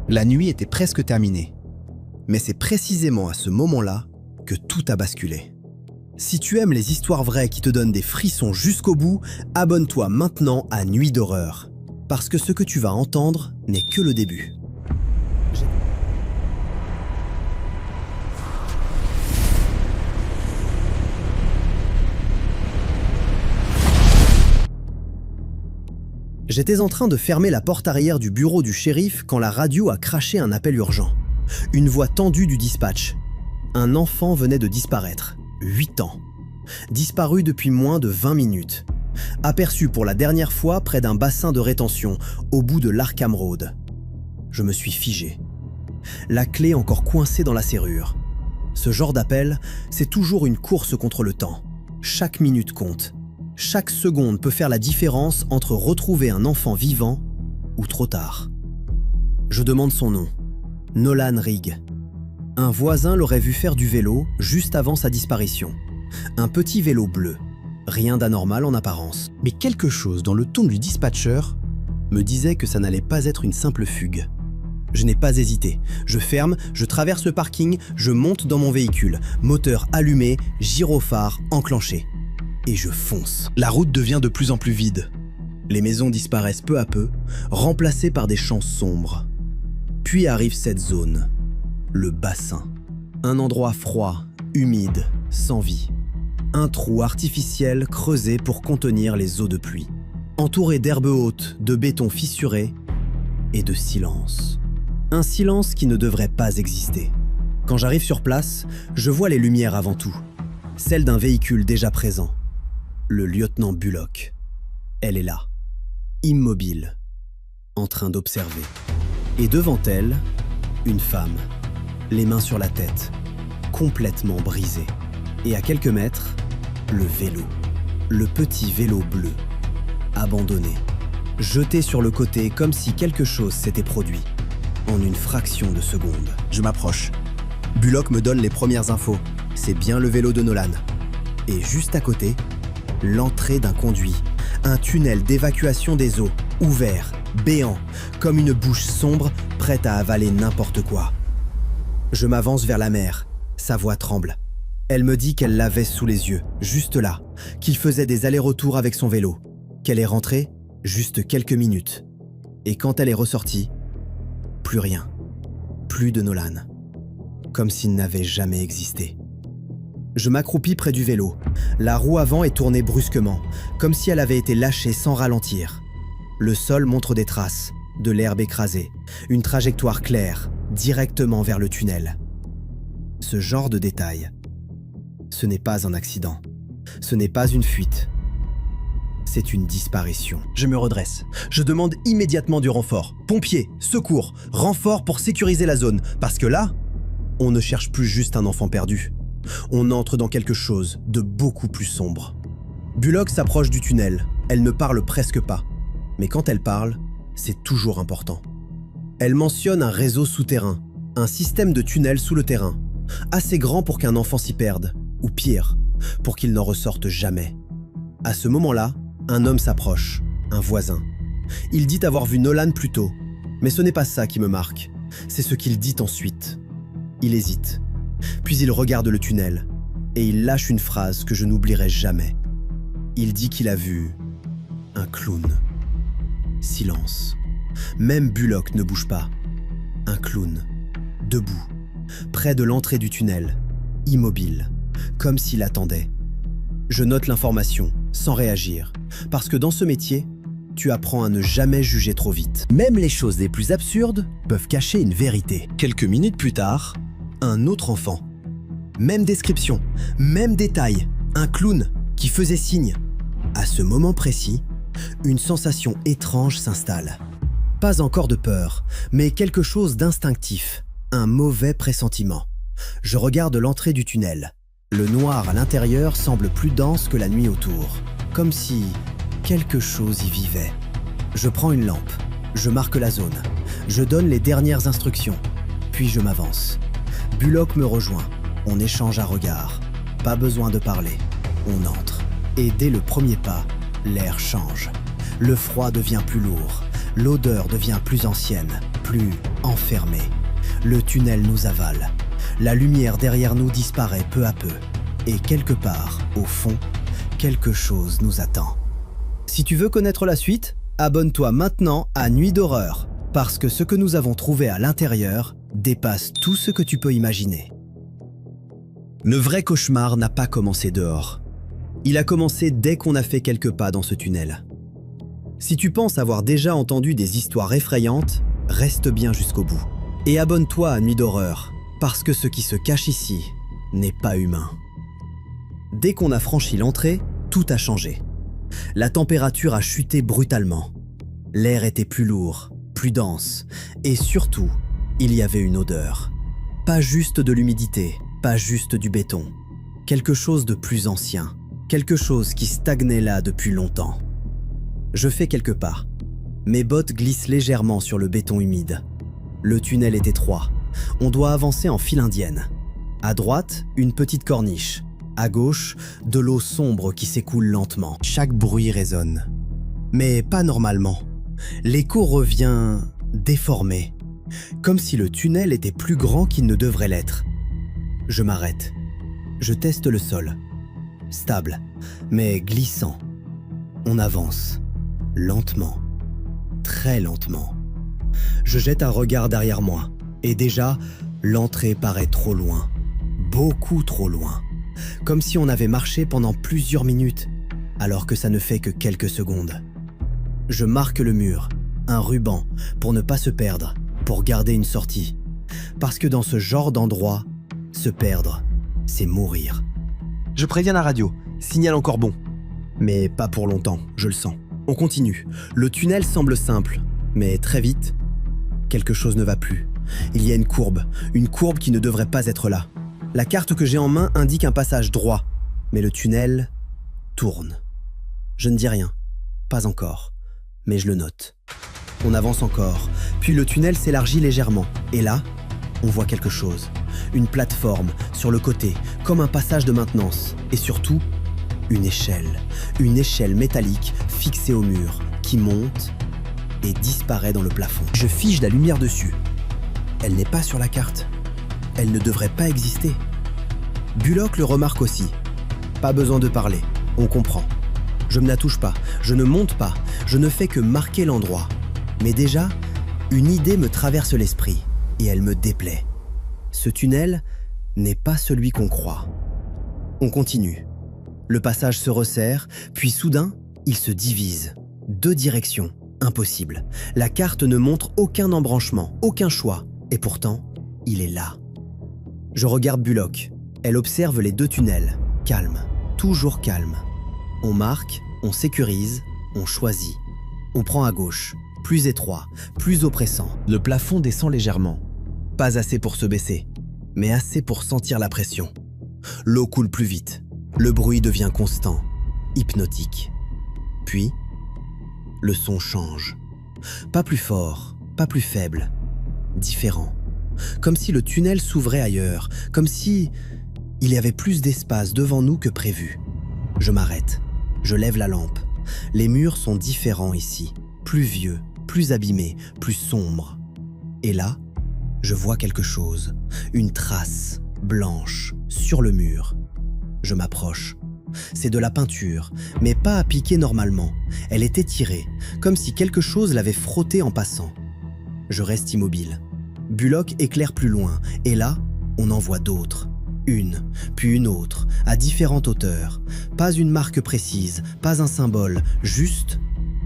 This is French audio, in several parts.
La nuit était presque terminée. Mais c'est précisément à ce moment-là que tout a basculé. Si tu aimes les histoires vraies qui te donnent des frissons jusqu'au bout, abonne-toi maintenant à Nuit d'horreur. Parce que ce que tu vas entendre n'est que le début. J'étais en train de fermer la porte arrière du bureau du shérif quand la radio a craché un appel urgent. Une voix tendue du dispatch. Un enfant venait de disparaître, 8 ans. Disparu depuis moins de 20 minutes. Aperçu pour la dernière fois près d'un bassin de rétention, au bout de l'Arkham Road. Je me suis figé. La clé encore coincée dans la serrure. Ce genre d'appel, c'est toujours une course contre le temps. Chaque minute compte. Chaque seconde peut faire la différence entre retrouver un enfant vivant ou trop tard. Je demande son nom. Nolan Rigg. Un voisin l'aurait vu faire du vélo juste avant sa disparition. Un petit vélo bleu. Rien d'anormal en apparence. Mais quelque chose dans le ton du dispatcher me disait que ça n'allait pas être une simple fugue. Je n'ai pas hésité. Je ferme, je traverse le parking, je monte dans mon véhicule. Moteur allumé, gyrophare enclenché. Et je fonce. La route devient de plus en plus vide. Les maisons disparaissent peu à peu, remplacées par des champs sombres. Puis arrive cette zone, le bassin. Un endroit froid, humide, sans vie. Un trou artificiel creusé pour contenir les eaux de pluie. Entouré d'herbes hautes, de béton fissuré et de silence. Un silence qui ne devrait pas exister. Quand j'arrive sur place, je vois les lumières avant tout. Celles d'un véhicule déjà présent. Le lieutenant Bullock. Elle est là, immobile, en train d'observer. Et devant elle, une femme, les mains sur la tête, complètement brisée. Et à quelques mètres, le vélo. Le petit vélo bleu, abandonné, jeté sur le côté comme si quelque chose s'était produit, en une fraction de seconde. Je m'approche. Bullock me donne les premières infos. C'est bien le vélo de Nolan. Et juste à côté, l'entrée d'un conduit, un tunnel d'évacuation des eaux, ouvert, béant, comme une bouche sombre prête à avaler n'importe quoi. Je m'avance vers la mer, sa voix tremble. Elle me dit qu'elle l'avait sous les yeux, juste là, qu'il faisait des allers-retours avec son vélo, qu'elle est rentrée juste quelques minutes. Et quand elle est ressortie, plus rien, plus de Nolan, comme s'il n'avait jamais existé. Je m'accroupis près du vélo. La roue avant est tournée brusquement, comme si elle avait été lâchée sans ralentir. Le sol montre des traces, de l'herbe écrasée, une trajectoire claire, directement vers le tunnel. Ce genre de détail, ce n'est pas un accident. Ce n'est pas une fuite. C'est une disparition. Je me redresse. Je demande immédiatement du renfort. Pompiers, secours, renfort pour sécuriser la zone. Parce que là, on ne cherche plus juste un enfant perdu. On entre dans quelque chose de beaucoup plus sombre. Bullock s'approche du tunnel. Elle ne parle presque pas. Mais quand elle parle, c'est toujours important. Elle mentionne un réseau souterrain, un système de tunnels sous le terrain, assez grand pour qu'un enfant s'y perde, ou pire, pour qu'il n'en ressorte jamais. À ce moment-là, un homme s'approche, un voisin. Il dit avoir vu Nolan plus tôt, mais ce n'est pas ça qui me marque, c'est ce qu'il dit ensuite. Il hésite. Puis il regarde le tunnel, et il lâche une phrase que je n'oublierai jamais. Il dit qu'il a vu un clown. Silence. Même Bullock ne bouge pas. Un clown, debout, près de l'entrée du tunnel, immobile, comme s'il attendait. Je note l'information, sans réagir, parce que dans ce métier, tu apprends à ne jamais juger trop vite. Même les choses les plus absurdes peuvent cacher une vérité. Quelques minutes plus tard, un autre enfant. Même description, même détail, un clown qui faisait signe. À ce moment précis, une sensation étrange s'installe. Pas encore de peur, mais quelque chose d'instinctif, un mauvais pressentiment. Je regarde l'entrée du tunnel. Le noir à l'intérieur semble plus dense que la nuit autour, comme si quelque chose y vivait. Je prends une lampe, je marque la zone, je donne les dernières instructions, puis je m'avance. Bullock me rejoint, on échange un regard. Pas besoin de parler, on entre. Et dès le premier pas, l'air change. Le froid devient plus lourd. L'odeur devient plus ancienne, plus enfermée. Le tunnel nous avale. La lumière derrière nous disparaît peu à peu. Et quelque part, au fond, quelque chose nous attend. Si tu veux connaître la suite, abonne-toi maintenant à Nuit d'horreur, parce que ce que nous avons trouvé à l'intérieur dépasse tout ce que tu peux imaginer. Le vrai cauchemar n'a pas commencé dehors. Il a commencé dès qu'on a fait quelques pas dans ce tunnel. Si tu penses avoir déjà entendu des histoires effrayantes, reste bien jusqu'au bout. Et abonne-toi à Nuit d'horreur, parce que ce qui se cache ici n'est pas humain. Dès qu'on a franchi l'entrée, tout a changé. La température a chuté brutalement. L'air était plus lourd, plus dense, et surtout, il y avait une odeur. Pas juste de l'humidité, pas juste du béton. Quelque chose de plus ancien, quelque chose qui stagnait là depuis longtemps. Je fais quelques pas. Mes bottes glissent légèrement sur le béton humide. Le tunnel est étroit. On doit avancer en file indienne. À droite, une petite corniche. À gauche, de l'eau sombre qui s'écoule lentement. Chaque bruit résonne. Mais pas normalement. L'écho revient déformé. Comme si le tunnel était plus grand qu'il ne devrait l'être. Je m'arrête. Je teste le sol. Stable, mais glissant. On avance. Lentement. Très lentement. Je jette un regard derrière moi. Et déjà, l'entrée paraît trop loin. Beaucoup trop loin. Comme si on avait marché pendant plusieurs minutes, alors que ça ne fait que quelques secondes. Je marque le mur, un ruban, pour ne pas se perdre, pour garder une sortie. Parce que dans ce genre d'endroit, se perdre, c'est mourir. Je préviens la radio, signal encore bon. Mais pas pour longtemps, je le sens. On continue. Le tunnel semble simple, mais très vite, quelque chose ne va plus. Il y a une courbe qui ne devrait pas être là. La carte que j'ai en main indique un passage droit, mais le tunnel tourne. Je ne dis rien, pas encore, mais je le note. On avance encore, puis le tunnel s'élargit légèrement, et là, on voit quelque chose. Une plateforme sur le côté, comme un passage de maintenance, et surtout, une échelle métallique fixée au mur, qui monte et disparaît dans le plafond. Je fige la lumière dessus. Elle n'est pas sur la carte. Elle ne devrait pas exister. Bullock le remarque aussi. Pas besoin de parler, on comprend. Je ne la touche pas, je ne monte pas, je ne fais que marquer l'endroit. Mais déjà, une idée me traverse l'esprit et elle me déplaît. Ce tunnel n'est pas celui qu'on croit. On continue. Le passage se resserre, puis soudain, il se divise. 2 directions, impossible. La carte ne montre aucun embranchement, aucun choix. Et pourtant, il est là. Je regarde Bullock. Elle observe les 2 tunnels. Calme, toujours calme. On marque, on sécurise, on choisit. On prend à gauche, plus étroit, plus oppressant. Le plafond descend légèrement. Pas assez pour se baisser, mais assez pour sentir la pression. L'eau coule plus vite. Le bruit devient constant, hypnotique. Puis, le son change. Pas plus fort, pas plus faible. Différent. Comme si le tunnel s'ouvrait ailleurs, comme si il y avait plus d'espace devant nous que prévu. Je m'arrête, je lève la lampe. Les murs sont différents ici, plus vieux, plus abîmés, plus sombres. Et là, je vois quelque chose, une trace blanche sur le mur. Je m'approche. C'est de la peinture, mais pas appliquée normalement. Elle est étirée, comme si quelque chose l'avait frottée en passant. Je reste immobile. Bullock éclaire plus loin, et là, on en voit d'autres. Une, puis une autre, à différentes hauteurs. Pas une marque précise, pas un symbole, juste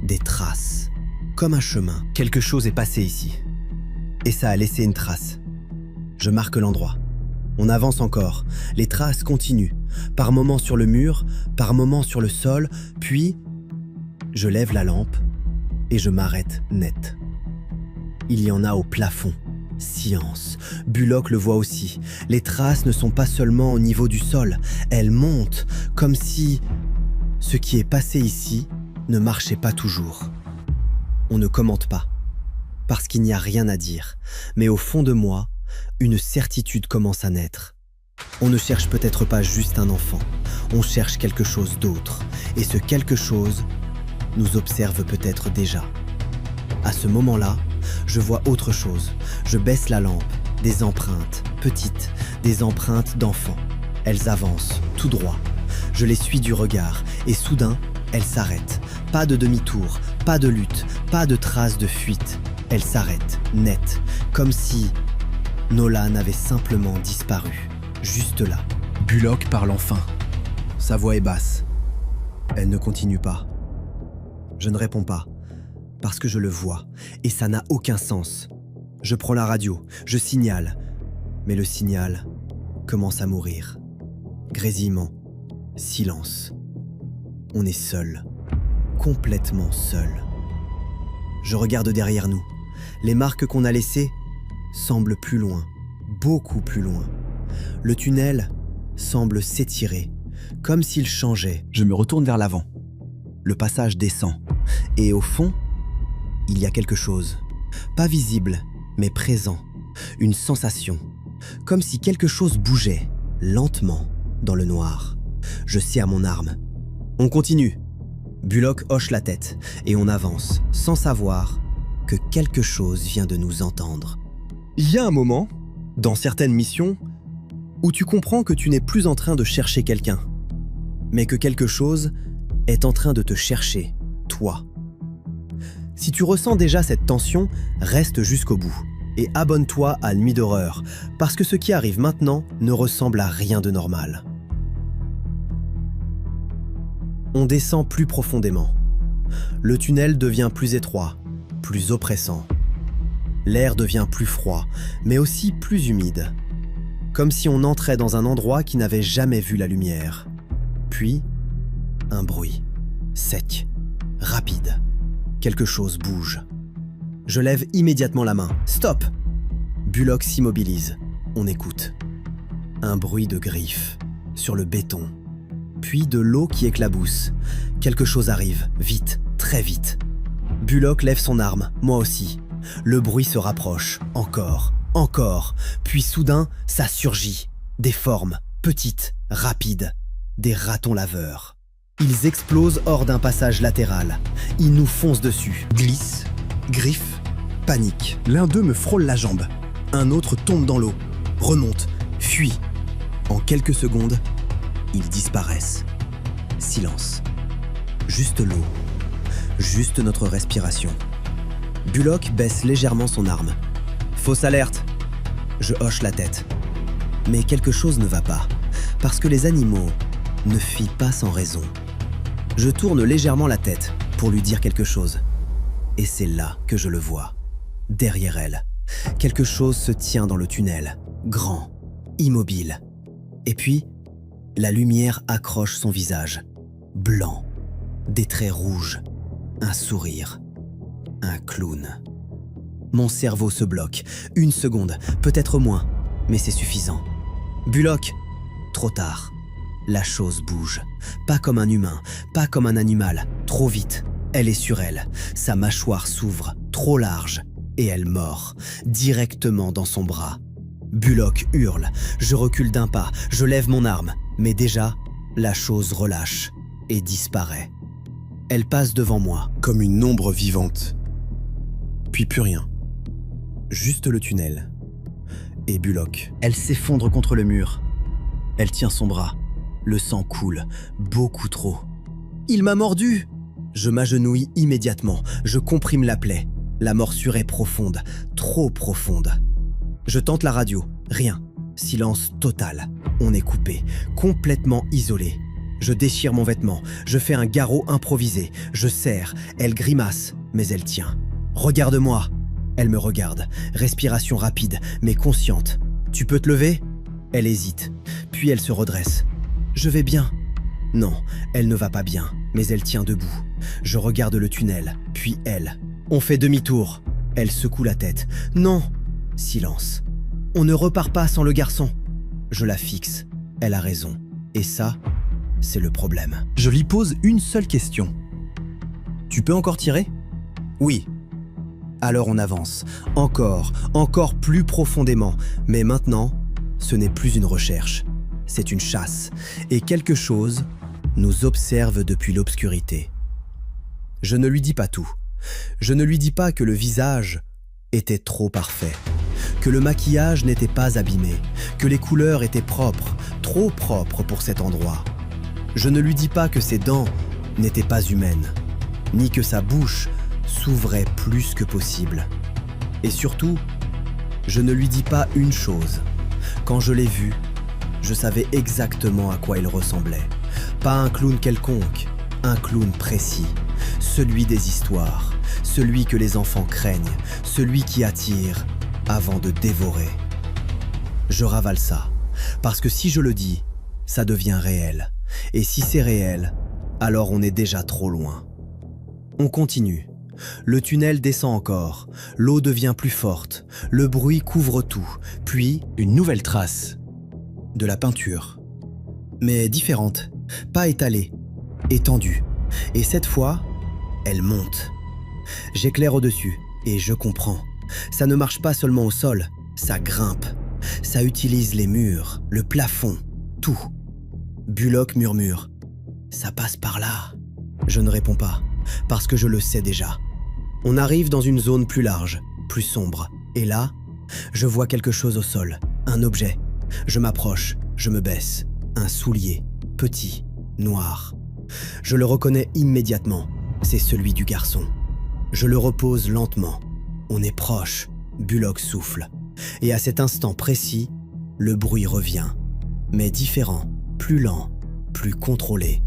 des traces. Comme un chemin. Quelque chose est passé ici. Et ça a laissé une trace. Je marque l'endroit. On avance encore. Les traces continuent. Par moments sur le mur, par moments sur le sol, puis je lève la lampe et je m'arrête net. Il y en a au plafond. Science. Bullock le voit aussi. Les traces ne sont pas seulement au niveau du sol, elles montent, comme si ce qui est passé ici ne marchait pas toujours. On ne commente pas, parce qu'il n'y a rien à dire, mais au fond de moi, une certitude commence à naître. On ne cherche peut-être pas juste un enfant, on cherche quelque chose d'autre, et ce quelque chose nous observe peut-être déjà. À ce moment-là, je vois autre chose. Je baisse la lampe. Des empreintes, petites, des empreintes d'enfants. Elles avancent, tout droit. Je les suis du regard, et soudain, elles s'arrêtent. Pas de demi-tour, pas de lutte, pas de traces de fuite. Elles s'arrêtent, net, comme si Nolan avait simplement disparu, juste là. Bullock parle enfin. Sa voix est basse. Elle ne continue pas. Je ne réponds pas, parce que je le vois, et ça n'a aucun sens. Je prends la radio, je signale, mais le signal commence à mourir. Grésillement, silence. On est seul, complètement seul. Je regarde derrière nous. Les marques qu'on a laissées semblent plus loin, beaucoup plus loin. Le tunnel semble s'étirer, comme s'il changeait. Je me retourne vers l'avant. Le passage descend, et au fond, il y a quelque chose, pas visible, mais présent, une sensation, comme si quelque chose bougeait, lentement, dans le noir. Je serre mon arme. On continue. Bullock hoche la tête, et on avance, sans savoir que quelque chose vient de nous entendre. Il y a un moment, dans certaines missions, où tu comprends que tu n'es plus en train de chercher quelqu'un, mais que quelque chose est en train de te chercher, toi. Si tu ressens déjà cette tension, reste jusqu'au bout et abonne-toi à Nuit d'horreur, parce que ce qui arrive maintenant ne ressemble à rien de normal. On descend plus profondément. Le tunnel devient plus étroit, plus oppressant. L'air devient plus froid, mais aussi plus humide, comme si on entrait dans un endroit qui n'avait jamais vu la lumière. Puis, un bruit, sec, rapide. Quelque chose bouge. Je lève immédiatement la main. Stop! Bullock s'immobilise. On écoute. Un bruit de griffes sur le béton. Puis de l'eau qui éclabousse. Quelque chose arrive, vite, très vite. Bullock lève son arme, moi aussi. Le bruit se rapproche, encore, puis soudain, ça surgit. Des formes, petites, rapides, des ratons laveurs. Ils explosent hors d'un passage latéral. Ils nous foncent dessus. Glisse, griffe, panique. L'un d'eux me frôle la jambe. Un autre tombe dans l'eau, remonte, fuit. En quelques secondes, ils disparaissent. Silence. Juste l'eau. Juste notre respiration. Bullock baisse légèrement son arme. Fausse alerte. Je hoche la tête. Mais quelque chose ne va pas, parce que les animaux ne fuient pas sans raison. Je tourne légèrement la tête pour lui dire quelque chose. Et c'est là que je le vois. Derrière elle, quelque chose se tient dans le tunnel, grand, immobile. Et puis, la lumière accroche son visage, blanc, des traits rouges, un sourire, un clown. Mon cerveau se bloque, 1 seconde, peut-être moins, mais c'est suffisant. Bullock, trop tard. La chose bouge, pas comme un humain, pas comme un animal, trop vite. Elle est sur elle, sa mâchoire s'ouvre, trop large, et elle mord, directement dans son bras. Bullock hurle, je recule d'un pas, je lève mon arme, mais déjà, la chose relâche et disparaît. Elle passe devant moi, comme une ombre vivante. Puis plus rien. Juste le tunnel. Et Bullock. Elle s'effondre contre le mur. Elle tient son bras. Le sang coule, beaucoup trop. Il m'a mordu! Je m'agenouille immédiatement, je comprime la plaie. La morsure est profonde, trop profonde. Je tente la radio, rien. Silence total. On est coupé, complètement isolé. Je déchire mon vêtement, je fais un garrot improvisé. Je serre, elle grimace, mais elle tient. Regarde-moi! Elle me regarde, respiration rapide, mais consciente. Tu peux te lever? Elle hésite, puis elle se redresse. Je vais bien. Non, elle ne va pas bien, mais elle tient debout. Je regarde le tunnel, puis elle. On fait demi-tour. Elle secoue la tête. Non. Silence. On ne repart pas sans le garçon. Je la fixe. Elle a raison. Et ça, c'est le problème. Je lui pose une seule question. Tu peux encore tirer? Oui. Alors on avance. Encore plus profondément. Mais maintenant, ce n'est plus une recherche. C'est une chasse. Et quelque chose nous observe depuis l'obscurité. Je ne lui dis pas tout. Je ne lui dis pas que le visage était trop parfait, que le maquillage n'était pas abîmé, que les couleurs étaient propres, trop propres pour cet endroit. Je ne lui dis pas que ses dents n'étaient pas humaines, ni que sa bouche s'ouvrait plus que possible. Et surtout, je ne lui dis pas une chose. Quand je l'ai vu, je savais exactement à quoi il ressemblait. Pas un clown quelconque, un clown précis, celui des histoires, celui que les enfants craignent, celui qui attire avant de dévorer. Je ravale ça, parce que si je le dis, ça devient réel. Et si c'est réel, alors on est déjà trop loin. On continue. Le tunnel descend encore, l'eau devient plus forte, le bruit couvre tout, puis une nouvelle trace. De la peinture. Mais différente, pas étalée, étendue. Et cette fois, elle monte. J'éclaire au-dessus, et je comprends. Ça ne marche pas seulement au sol, ça grimpe. Ça utilise les murs, le plafond, tout. Bullock murmure. Ça passe par là. Je ne réponds pas, parce que je le sais déjà. On arrive dans une zone plus large, plus sombre. Et là, je vois quelque chose au sol, un objet. Je m'approche, je me baisse. Un soulier, petit, noir. Je le reconnais immédiatement. C'est celui du garçon. Je le repose lentement. On est proche. Bullock souffle. Et à cet instant précis, le bruit revient. Mais différent, plus lent, plus contrôlé.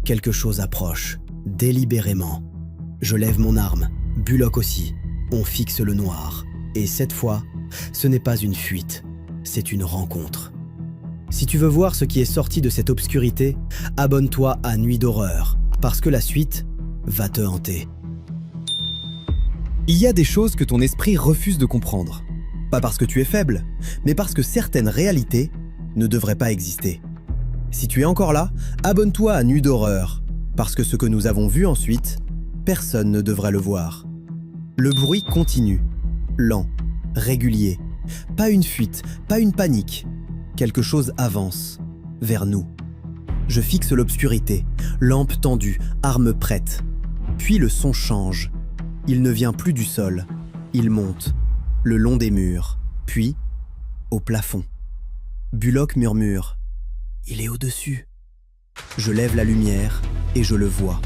Quelque chose approche, délibérément. Je lève mon arme. Bullock aussi. On fixe le noir. Et cette fois, ce n'est pas une fuite, c'est une rencontre. Si tu veux voir ce qui est sorti de cette obscurité, abonne-toi à Nuit d'horreur, parce que la suite va te hanter. Il y a des choses que ton esprit refuse de comprendre. Pas parce que tu es faible, mais parce que certaines réalités ne devraient pas exister. Si tu es encore là, abonne-toi à Nuit d'horreur, parce que ce que nous avons vu ensuite, personne ne devrait le voir. Le bruit continue, lent, régulier. Pas une fuite, pas une panique. Quelque chose avance, vers nous. Je fixe l'obscurité, lampe tendue, arme prête. Puis le son change. Il ne vient plus du sol, il monte, le long des murs, puis au plafond. Bullock murmure. Il est au-dessus. Je lève la lumière et je le vois.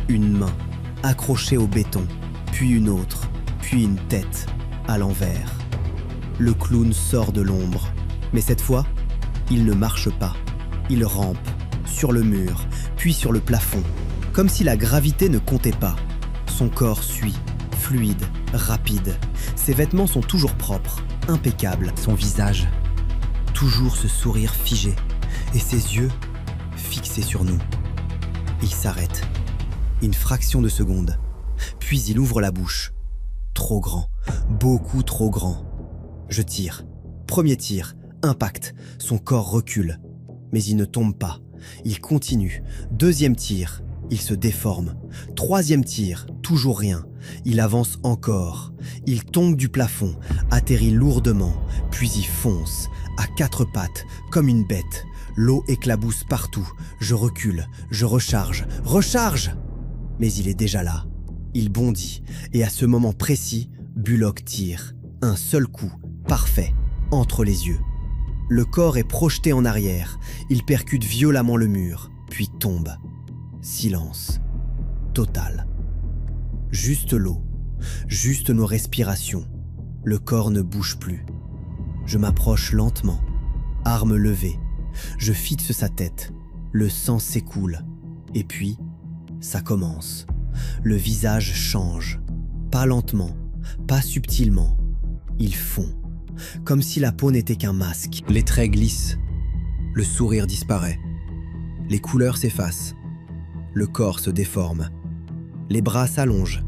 Une main, accrochée au béton, puis une autre, puis une tête, à l'envers. Le clown sort de l'ombre, mais cette fois, il ne marche pas. Il rampe, sur le mur, puis sur le plafond, comme si la gravité ne comptait pas. Son corps suit, fluide, rapide. Ses vêtements sont toujours propres, impeccables. Son visage, toujours ce sourire figé, et ses yeux fixés sur nous. Il s'arrête, une fraction de seconde, puis il ouvre la bouche. Trop grand, beaucoup trop grand. Je tire. Premier tir, impact, son corps recule. Mais il ne tombe pas, il continue. Deuxième tir, il se déforme. Troisième tir, toujours rien. Il avance encore. Il tombe du plafond, atterrit lourdement, puis il fonce, à quatre pattes, comme une bête. L'eau éclabousse partout. Je recule, je recharge, recharge! Mais il est déjà là. Il bondit, et à ce moment précis, Bullock tire. Un seul coup, parfait, entre les yeux. Le corps est projeté en arrière. Il percute violemment le mur, puis tombe. Silence. Total. Juste l'eau. Juste nos respirations. Le corps ne bouge plus. Je m'approche lentement. Arme levée. Je fixe sa tête. Le sang s'écoule. Et puis, ça commence. Le visage change. Pas lentement, pas subtilement. Il fond. Comme si la peau n'était qu'un masque. Les traits glissent. Le sourire disparaît. Les couleurs s'effacent. Le corps se déforme. Les bras s'allongent,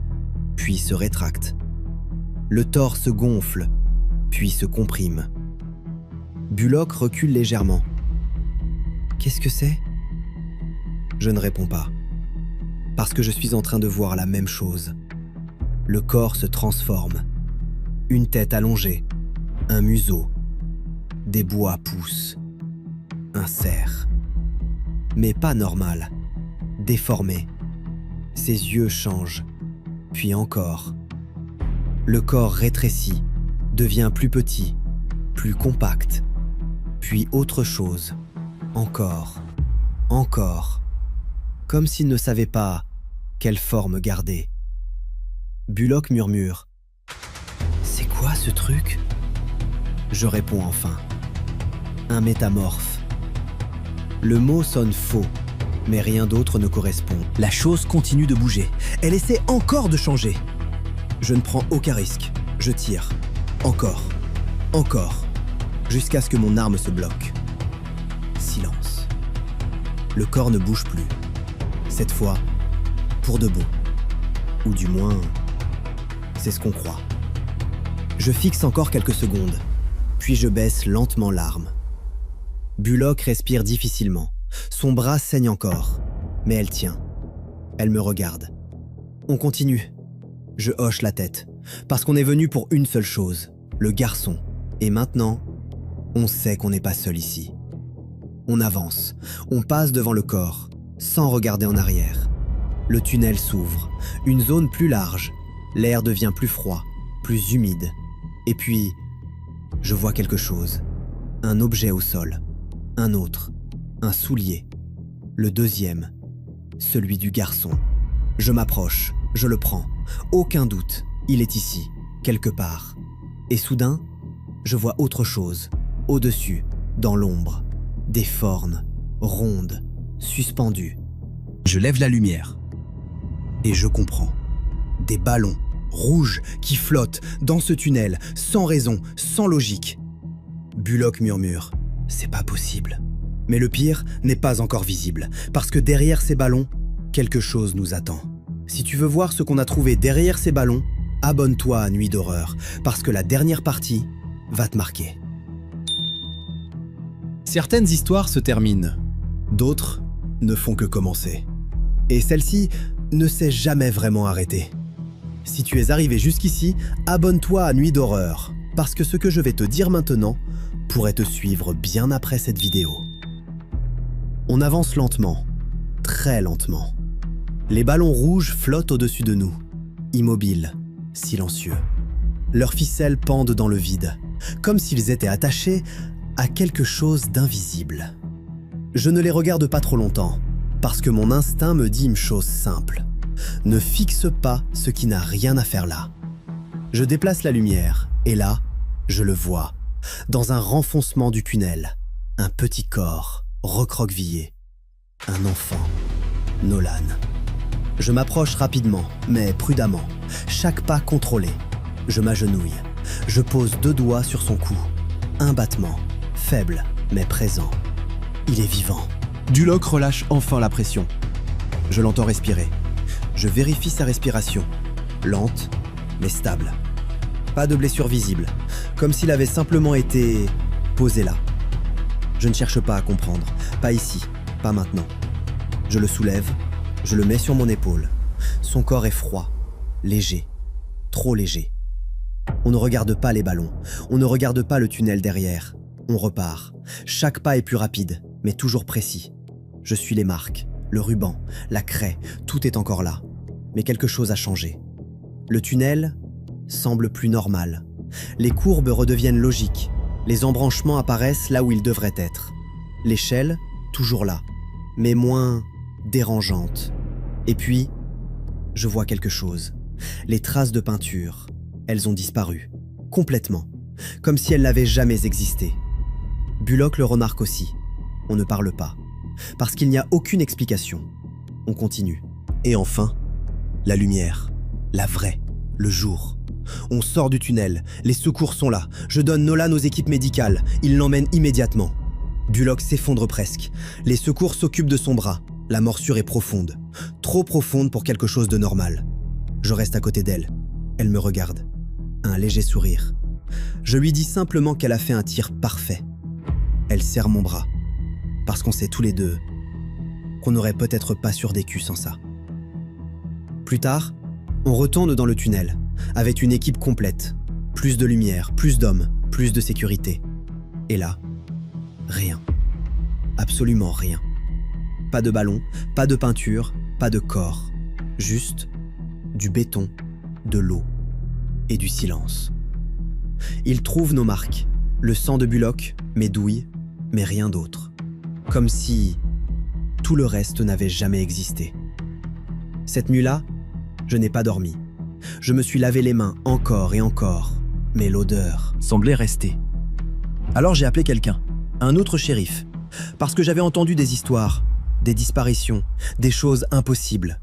puis se rétractent. Le torse gonfle, puis se comprime. Bullock recule légèrement. Qu'est-ce que c'est ? Je ne réponds pas. Parce que je suis en train de voir la même chose. Le corps se transforme. Une tête allongée, un museau, des bois poussent, un cerf. Mais pas normal, déformé. Ses yeux changent. puis encore. Le corps rétrécit, devient plus petit, plus compact, puis autre chose, encore, comme s'il ne savait pas quelle forme garder. Bullock murmure « C'est quoi ce truc ?» Je réponds enfin « Un métamorphe ». Le mot sonne faux, mais rien d'autre ne correspond. La chose continue de bouger. Elle essaie encore de changer. Je ne prends aucun risque. Je tire. Encore. Jusqu'à ce que mon arme se bloque. Silence. Le corps ne bouge plus. Cette fois, pour de bon. Ou du moins, c'est ce qu'on croit. Je fixe encore quelques secondes, puis je baisse lentement l'arme. Bullock respire difficilement. Son bras saigne encore, mais elle tient. Elle me regarde. On continue. Je hoche la tête, parce qu'on est venu pour une seule chose, le garçon. Et maintenant, on sait qu'on n'est pas seul ici. On avance, on passe devant le corps, sans regarder en arrière. Le tunnel s'ouvre, une zone plus large. L'air devient plus froid, plus humide. Et puis, je vois quelque chose. Un objet au sol. Un autre. Un soulier. Le deuxième. Celui du garçon. Je m'approche, je le prends. Aucun doute, il est ici, quelque part. Et soudain, je vois autre chose. Au-dessus, dans l'ombre. Des formes, rondes, suspendues. Je lève la lumière. Et je comprends. Des ballons rouges qui flottent dans ce tunnel, sans raison, sans logique. Bullock murmure « C'est pas possible ». Mais le pire n'est pas encore visible, parce que derrière ces ballons, quelque chose nous attend. Si tu veux voir ce qu'on a trouvé derrière ces ballons, abonne-toi à Nuit d'horreur, parce que la dernière partie va te marquer. Certaines histoires se terminent. D'autres ne font que commencer. Et celle-ci ne s'est jamais vraiment arrêtée. Si tu es arrivé jusqu'ici, abonne-toi à Nuit d'horreur, parce que ce que je vais te dire maintenant pourrait te suivre bien après cette vidéo. On avance lentement, très lentement. Les ballons rouges flottent au-dessus de nous, immobiles, silencieux. Leurs ficelles pendent dans le vide, comme s'ils étaient attachés à quelque chose d'invisible. Je ne les regarde pas trop longtemps, parce que mon instinct me dit une chose simple. Ne fixe pas ce qui n'a rien à faire là. Je déplace la lumière, et là, je le vois, dans un renfoncement du tunnel, un petit corps, recroquevillé. Un enfant. Nolan. Je m'approche rapidement, mais prudemment. Chaque pas contrôlé. Je m'agenouille. Je pose 2 doigts sur son cou. Un battement. Faible, mais présent. Il est vivant. Bullock relâche enfin la pression. Je l'entends respirer. Je vérifie sa respiration. Lente, mais stable. Pas de blessure visible. Comme s'il avait simplement été posé là. Je ne cherche pas à comprendre. Pas ici, pas maintenant. Je le soulève, je le mets sur mon épaule. Son corps est froid, léger, trop léger. On ne regarde pas les ballons, on ne regarde pas le tunnel derrière. On repart. Chaque pas est plus rapide, mais toujours précis. Je suis les marques, le ruban, la craie, tout est encore là. Mais quelque chose a changé. Le tunnel semble plus normal. Les courbes redeviennent logiques. Les embranchements apparaissent là où ils devraient être. L'échelle, toujours là, mais moins dérangeante. Et puis, je vois quelque chose. Les traces de peinture, elles ont disparu, complètement, comme si elles n'avaient jamais existé. Bullock le remarque aussi. On ne parle pas, parce qu'il n'y a aucune explication. On continue. Et enfin, la lumière, la vraie, le jour. On sort du tunnel, les secours sont là. Je donne Nolan aux équipes médicales, ils l'emmènent immédiatement. Bullock s'effondre presque. Les secours s'occupent de son bras. La morsure est profonde. Trop profonde pour quelque chose de normal. Je reste à côté d'elle. Elle me regarde. Un léger sourire. Je lui dis simplement qu'elle a fait un tir parfait. Elle serre mon bras. Parce qu'on sait tous les deux qu'on n'aurait peut-être pas survécu sans ça. Plus tard, on retourne dans le tunnel, avec une équipe complète. Plus de lumière, plus d'hommes, plus de sécurité. Et là, rien. Absolument rien. Pas de ballon, pas de peinture, pas de corps. Juste du béton, de l'eau et du silence. Ils trouvent nos marques, le sang de Bullock, mes douilles, mais rien d'autre. Comme si tout le reste n'avait jamais existé. Cette nuit-là, je n'ai pas dormi. Je me suis lavé les mains encore et encore, mais l'odeur semblait rester. Alors j'ai appelé quelqu'un, un autre shérif, parce que j'avais entendu des histoires, des disparitions, des choses impossibles.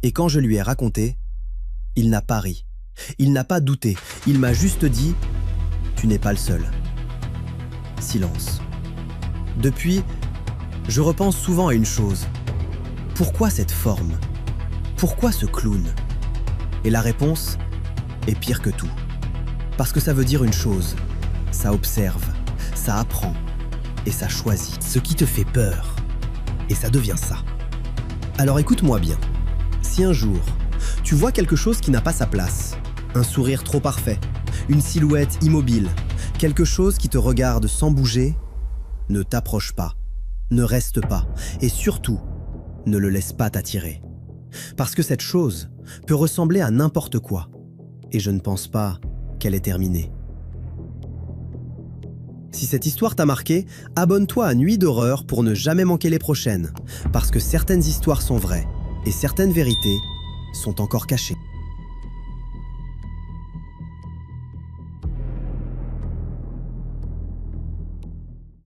Et quand je lui ai raconté, il n'a pas ri, il n'a pas douté, il m'a juste dit « Tu n'es pas le seul ». Silence. Depuis, je repense souvent à une chose. Pourquoi cette forme? Pourquoi ce clown? Et la réponse est pire que tout. Parce que ça veut dire une chose. Ça observe, ça apprend et ça choisit. Ce qui te fait peur. Et ça devient ça. Alors écoute-moi bien. Si un jour, tu vois quelque chose qui n'a pas sa place, un sourire trop parfait, une silhouette immobile, quelque chose qui te regarde sans bouger, ne t'approche pas, ne reste pas et surtout, ne le laisse pas t'attirer. Parce que cette chose peut ressembler à n'importe quoi et je ne pense pas qu'elle est terminée. Si cette histoire t'a marqué, abonne-toi à Nuit d'horreur pour ne jamais manquer les prochaines, parce que certaines histoires sont vraies et certaines vérités sont encore cachées.